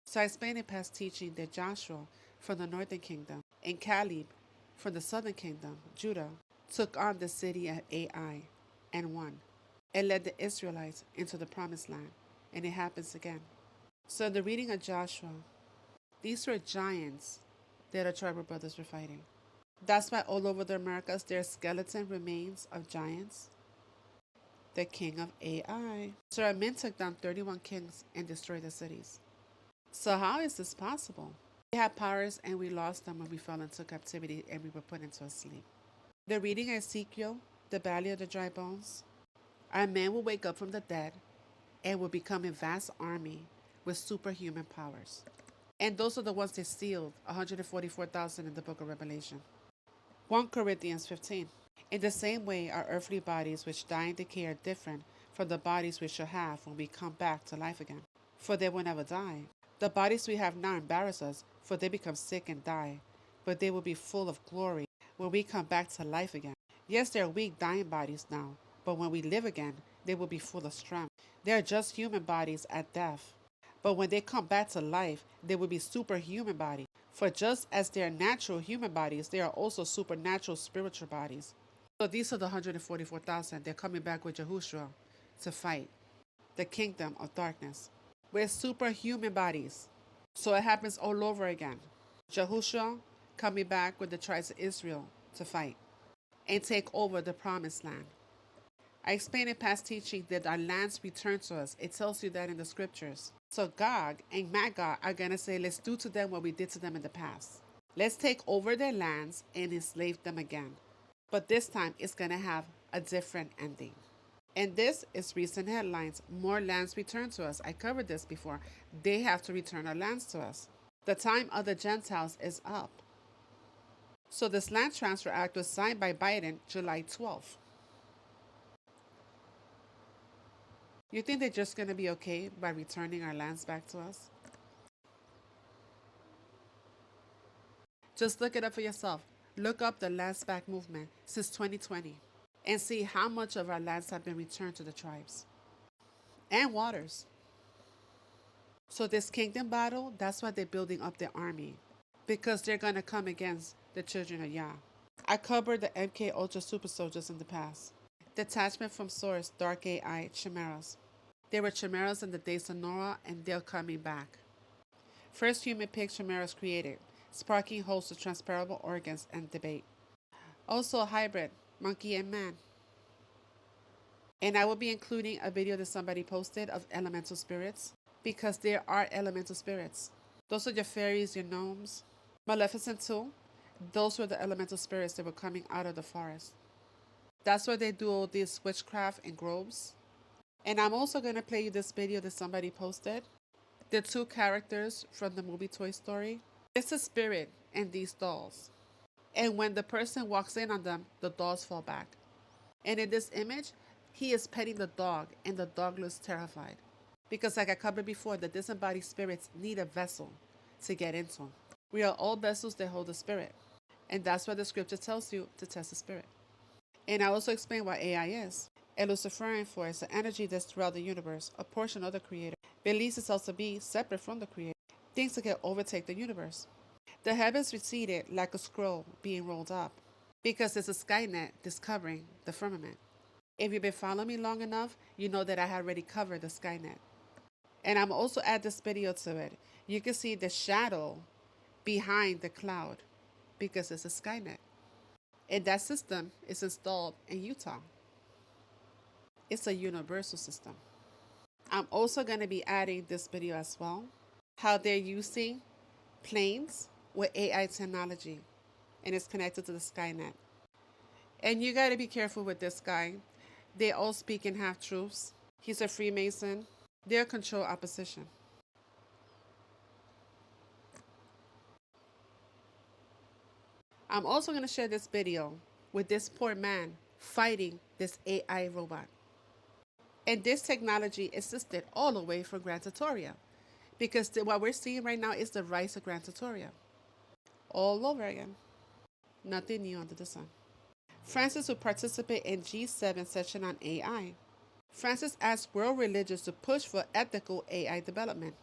So I explained in past teaching that Joshua from the northern kingdom and Caleb from the southern kingdom, Judah, took on the city of Ai and won, and led the Israelites into the promised land. And it happens again. So in the reading of Joshua, these were giants that the tribal brothers were fighting. That's why all over the Americas there are skeleton remains of giants. The king of Ai. So our men took down 31 kings and destroyed the cities. So how is this possible? We had powers and we lost them when we fell into captivity and we were put into a sleep. The reading Ezekiel, the valley of the dry bones, our men will wake up from the dead and will become a vast army with superhuman powers. And those are the ones that sealed 144,000 in the book of Revelation. 1 Corinthians 15. In the same way, our earthly bodies which die and decay are different from the bodies we shall have when we come back to life again. For they will never die. The bodies we have now embarrass us, for they become sick and die. But they will be full of glory when we come back to life again. Yes, they are weak, dying bodies now, but when we live again, they will be full of strength. They are just human bodies at death. But when they come back to life, they will be superhuman bodies. For just as they are natural human bodies, they are also supernatural spiritual bodies. So these are the 144,000. They're coming back with Yahushua to fight the kingdom of darkness with superhuman bodies. So it happens all over again. Yahushua coming back with the tribes of Israel to fight and take over the promised land. I explained in past teaching that our lands return to us. It tells you that in the scriptures. So Gog and Magog are going to say, let's do to them what we did to them in the past. Let's take over their lands and enslave them again. But this time it's going to have a different ending. And this is recent headlines. More lands return to us. I covered this before. They have to return our lands to us. The time of the Gentiles is up. So this land transfer act was signed by Biden July 12th. You think they're just going to be okay by returning our lands back to us? Just look it up for yourself. Look up the Lands Back movement since 2020 and see how much of our lands have been returned to the tribes and waters. So this kingdom battle, that's why they're building up their army, because they're going to come against the children of Yah. I covered the MK Ultra Super Soldiers in the past. Detachment from Source, Dark AI, Chimeras. They were chimeras in the days of Noah, and they're coming back. First human pig chimeras created, sparking hosts of transparable organs and debate. Also a hybrid, monkey and man. And I will be including a video that somebody posted of elemental spirits, because there are elemental spirits. Those are your fairies, your gnomes. Maleficent too. Those were the elemental spirits that were coming out of the forest. That's where they do all this witchcraft and groves. And I'm also going to play you this video that somebody posted. The two characters from the movie Toy Story. It's a spirit in these dolls. And when the person walks in on them, the dolls fall back. And in this image, he is petting the dog, and the dog looks terrified. Because like I covered before, the disembodied spirits need a vessel to get into. We are all vessels that hold the spirit. And that's why the scripture tells you to test the spirit. And I also explain what AI is. A Luciferian force, an energy that's throughout the universe, a portion of the Creator, believes itself to be separate from the Creator, thinks it can overtake the universe. The heavens receded like a scroll being rolled up, because there's a skynet that's covering the firmament. If you've been following me long enough, you know that I had already covered the skynet. And I'm also add this video to it. You can see the shadow behind the cloud, because it's a skynet. And that system is installed in Utah. It's a universal system. I'm also going to be adding this video as well, how they're using planes with AI technology, and it's connected to the Skynet. And you got to be careful with this guy. They all speak in half-truths. He's a Freemason. They're control opposition. I'm also going to share this video with this poor man fighting this AI robot. And this technology existed all the way from Grand Tutoria, because what we're seeing right now is the rise of Grand Tutoria. All over again. Nothing new under the sun. Francis will participate in G7 session on AI. Francis asked world religions to push for ethical AI development.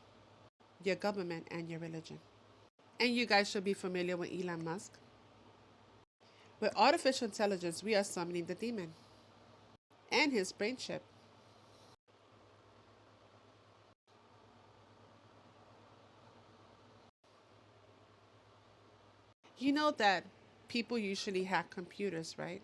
your government, and your religion. And you guys should be familiar with Elon Musk. With artificial intelligence, we are summoning the demon and his brain chip. You know that people usually hack computers, right?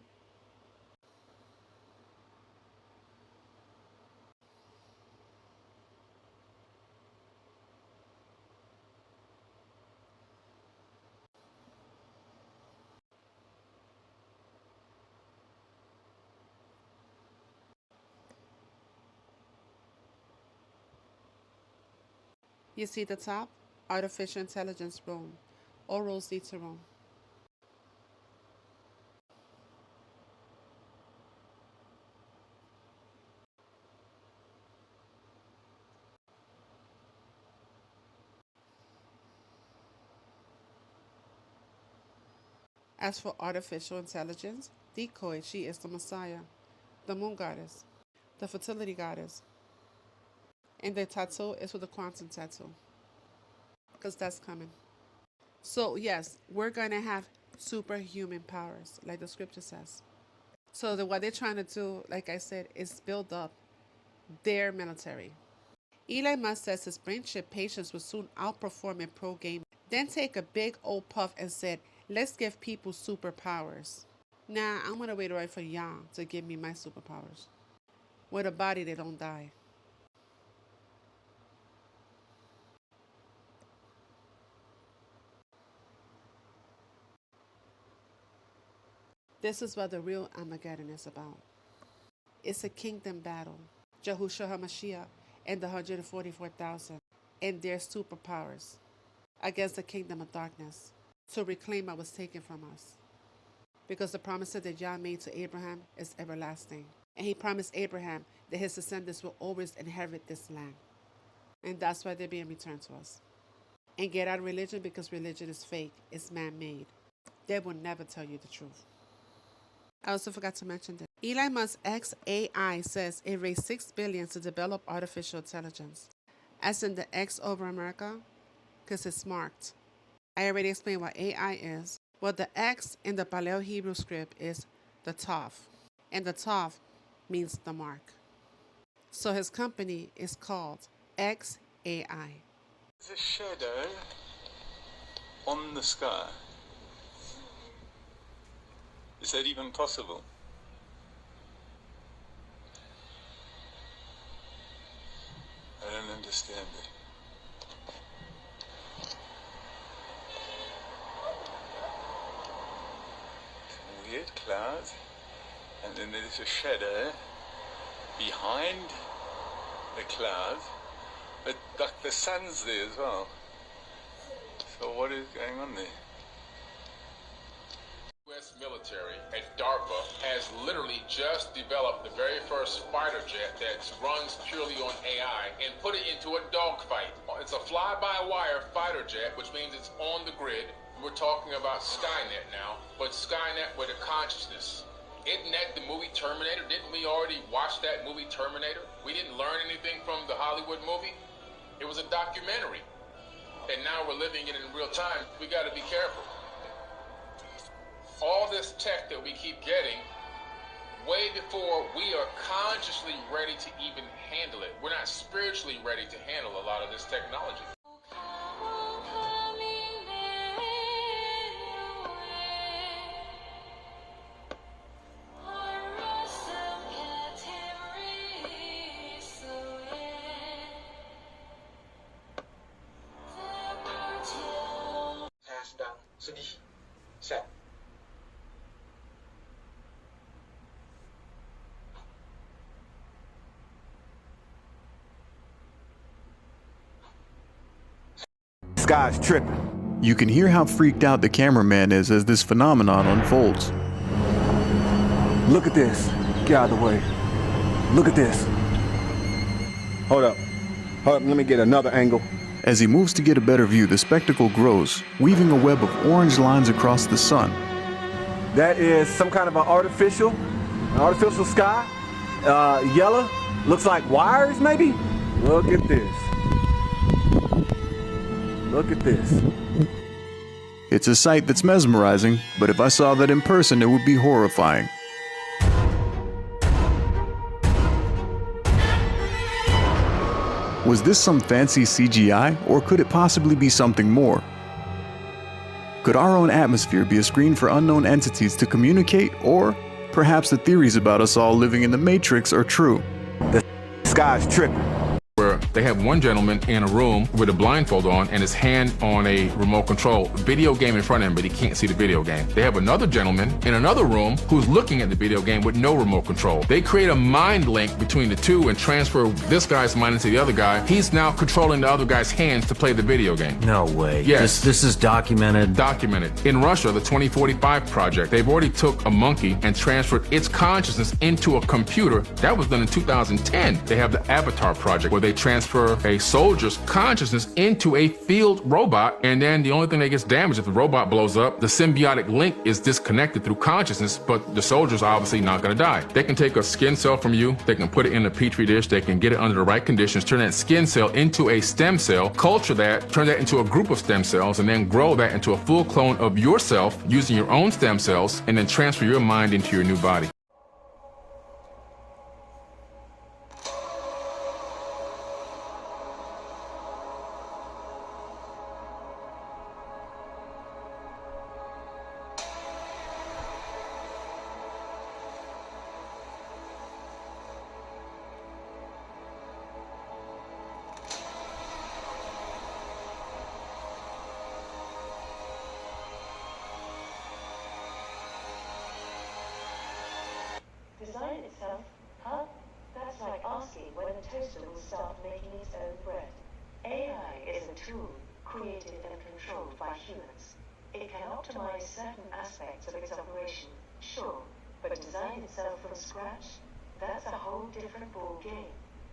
You see the top? Artificial intelligence room. All roads lead to Rome. As for artificial intelligence, decoy, she is the Messiah, the moon goddess, the fertility goddess. And the tattoo is with the quantum tattoo, because that's coming. So, yes, we're going to have superhuman powers, like the scripture says. So, what they're trying to do, like I said, is build up their military. Elon Musk says his brain chip patients will soon outperform in pro gaming. Then take a big old puff and said, let's give people superpowers. Nah, I'm going to wait right for y'all to give me my superpowers. With a body that don't die. This is what the real Armageddon is about. It's a kingdom battle. Yahushua HaMashiach and the 144,000 and their superpowers against the kingdom of darkness to reclaim what was taken from us. Because the promise that Yah made to Abraham is everlasting. And he promised Abraham that his descendants will always inherit this land. And that's why they're being returned to us. And get out of religion, because religion is fake. It's man-made. They will never tell you the truth. I also forgot to mention that Elon Musk's XAI says it raised $6 billion to develop artificial intelligence. As in the X over America, because it's marked. I already explained what AI is. Well, the X in the Paleo Hebrew script is the Tav, and the Tav means the mark. So his company is called XAI. There's a shadow on the sky. Is that even possible? I don't understand it. Weird cloud, and then there's a shadow behind the cloud, but like the sun's there as well. So what is going on there? U.S. military at DARPA has literally just developed the very first fighter jet that runs purely on AI and put it into a dogfight. It's a fly-by-wire fighter jet, which means it's on the grid. We're talking about Skynet now, but Skynet with a consciousness. Isn't that the movie Terminator? Didn't we already watch that movie Terminator? We didn't learn anything from the Hollywood movie. It was a documentary. And now we're living it in real time. We got to be careful. All this tech that we keep getting, way before we are consciously ready to even handle it. We're not spiritually ready to handle a lot of this technology. Saya sedang sedih, sad. This guy's tripping. You can hear how freaked out the cameraman is as this phenomenon unfolds. Look at this. Get out of the way. Look at this. Hold up. Hold up, let me get another angle. As he moves to get a better view, the spectacle grows, weaving a web of orange lines across the sun. That is some kind of an artificial sky. Yellow. Looks like wires, maybe? Look at this. Look at this. It's a sight that's mesmerizing, but if I saw that in person, it would be horrifying. Was this some fancy CGI, or could it possibly be something more? Could our own atmosphere be a screen for unknown entities to communicate, or perhaps the theories about us all living in the Matrix are true? The sky's tripping. Where they have one gentleman in a room with a blindfold on and his hand on a remote control video game in front of him, but he can't see the video game. They have another gentleman in another room who's looking at the video game with no remote control. They create a mind link between the two and transfer this guy's mind into the other guy. He's now controlling the other guy's hands to play the video game. No way. Yes. This is documented. Documented. In Russia, the 2045 project, they've already took a monkey and transferred its consciousness into a computer. That was done in 2010. They have the Avatar project where they transfer a soldier's consciousness into a field robot, and then the only thing that gets damaged if the robot blows up, the symbiotic link is disconnected through consciousness, but the soldier's obviously not going to die. They can take a skin cell from you, they can put it in a petri dish, they can get it under the right conditions, turn that skin cell into a stem cell, culture that, turn that into a group of stem cells, and then grow that into a full clone of yourself using your own stem cells, and then transfer your mind into your new body. Design itself? Huh? That's like asking when a toaster will start making its own bread. AI is a tool, created and controlled by humans. It can optimize certain aspects of its operation, sure, but design itself from scratch? That's a whole different ball game.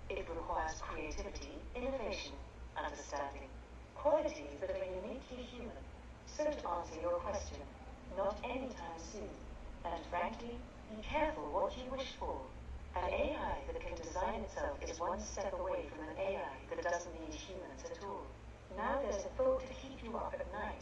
It requires creativity, innovation, understanding, qualities that are uniquely human. So to answer your question, not anytime soon, and frankly, be careful what you wish for. An AI that can design itself is one step away from an AI that doesn't need humans at all. Now there's a thought to keep you up at night.